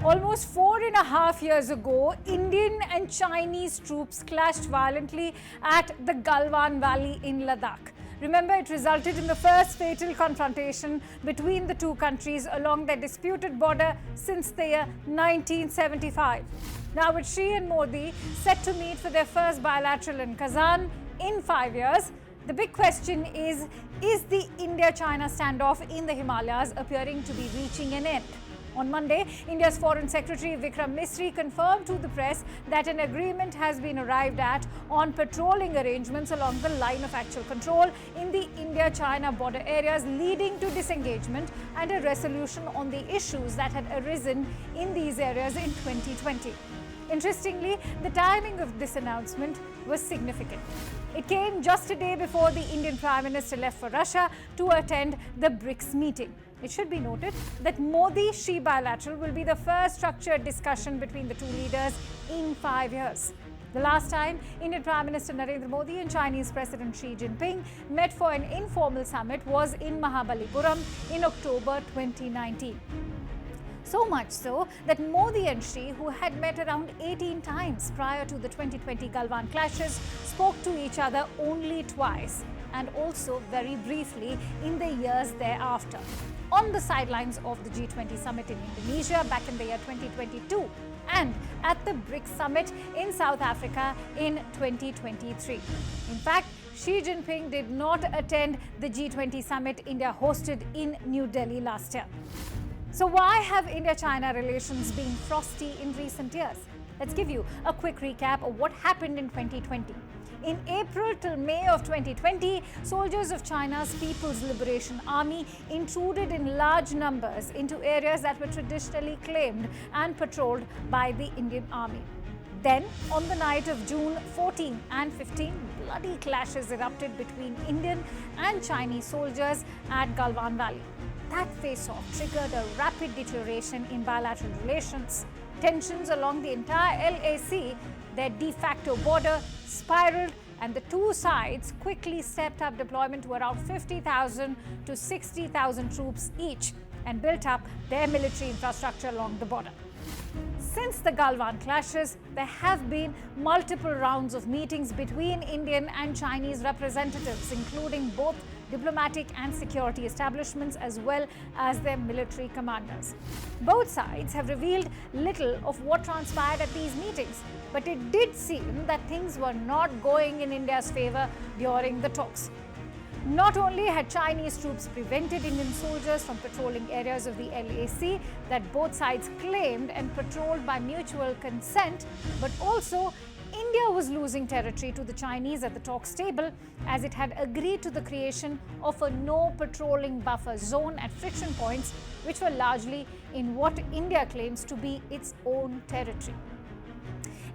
Almost 4.5 years ago, Indian and Chinese troops clashed violently at the Galwan Valley in Ladakh. Remember, it resulted in the first fatal confrontation between the two countries along their disputed border since the year 1975. Now, with Xi and Modi set to meet for their first bilateral in Kazan in 5 years, the big question is the India-China standoff in the Himalayas appearing to be reaching an end? On Monday, India's Foreign Secretary Vikram Misri confirmed to the press that an agreement has been arrived at on patrolling arrangements along the line of actual control in the India-China border areas, leading to disengagement and a resolution on the issues that had arisen in these areas in 2020. Interestingly, the timing of this announcement was significant. It came just a day before the Indian Prime Minister left for Russia to attend the BRICS meeting. It should be noted that Modi-Xi bilateral will be the first structured discussion between the two leaders in 5 years. The last time Indian Prime Minister Narendra Modi and Chinese President Xi Jinping met for an informal summit was in Mahabalipuram in October 2019. So much so that Modi and Xi, who had met around 18 times prior to the 2020 Galwan clashes, spoke to each other only twice, and also very briefly in the years thereafter, on the sidelines of the G20 summit in Indonesia back in the year 2022 and at the BRICS summit in South Africa in 2023. In fact, Xi Jinping did not attend the G20 summit India hosted in New Delhi last year. So why have India-China relations been frosty in recent years? Let's give you a quick recap of what happened in 2020. In April till May of 2020, soldiers of China's People's Liberation Army intruded in large numbers into areas that were traditionally claimed and patrolled by the Indian Army. Then, on the night of June 14 and 15, bloody clashes erupted between Indian and Chinese soldiers at Galwan Valley. That face-off triggered a rapid deterioration in bilateral relations. Tensions along the entire LAC, their de facto border, spiraled, and the two sides quickly stepped up deployment to around 50,000 to 60,000 troops each and built up their military infrastructure along the border. Since the Galwan clashes, there have been multiple rounds of meetings between Indian and Chinese representatives, including both diplomatic and security establishments as well as their military commanders. Both sides have revealed little of what transpired at these meetings, but it did seem that things were not going in India's favor during the talks. Not only had Chinese troops prevented Indian soldiers from patrolling areas of the LAC that both sides claimed and patrolled by mutual consent, but also India was losing territory to the Chinese at the talks table as it had agreed to the creation of a no patrolling buffer zone at friction points, which were largely in what India claims to be its own territory.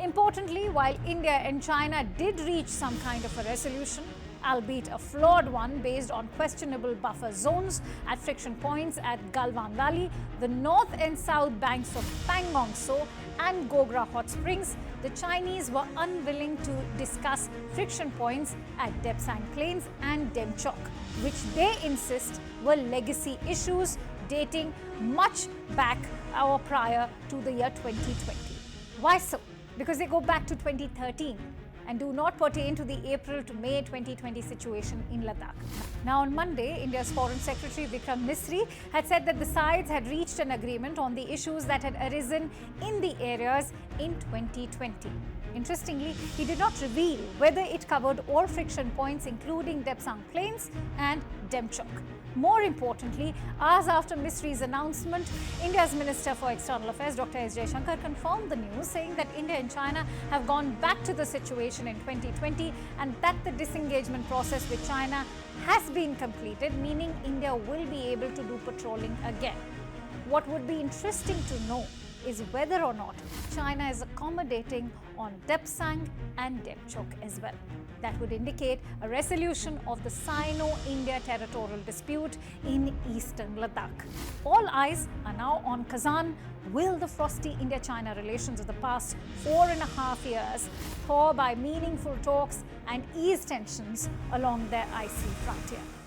Importantly, while India and China did reach some kind of a resolution, albeit a flawed one based on questionable buffer zones at friction points at Galwan Valley, the north and south banks of Pangong Tso and Gogra Hot Springs, the Chinese were unwilling to discuss friction points at Depsang Plains and Demchok, which they insist were legacy issues dating much back or prior to the year 2020. Why so? Because they go back to 2013. And do not pertain to the April to May 2020 situation in Ladakh. Now, on Monday, India's Foreign Secretary Vikram Misri had said that the sides had reached an agreement on the issues that had arisen in the areas in 2020. Interestingly, he did not reveal whether it covered all friction points, including Depsang Plains and Demchok. More importantly, hours after Misri's announcement, India's Minister for External Affairs, Dr. S. Jaishankar, confirmed the news, saying that India and China have gone back to the situation in 2020 and that the disengagement process with China has been completed, meaning India will be able to do patrolling again. What would be interesting to know is whether or not China is accommodating on Depsang and Demchok as well. That would indicate a resolution of the Sino-India territorial dispute in eastern Ladakh. All eyes are now on Kazan. Will the frosty India-China relations of the past 4.5 years thaw by meaningful talks and ease tensions along their icy frontier?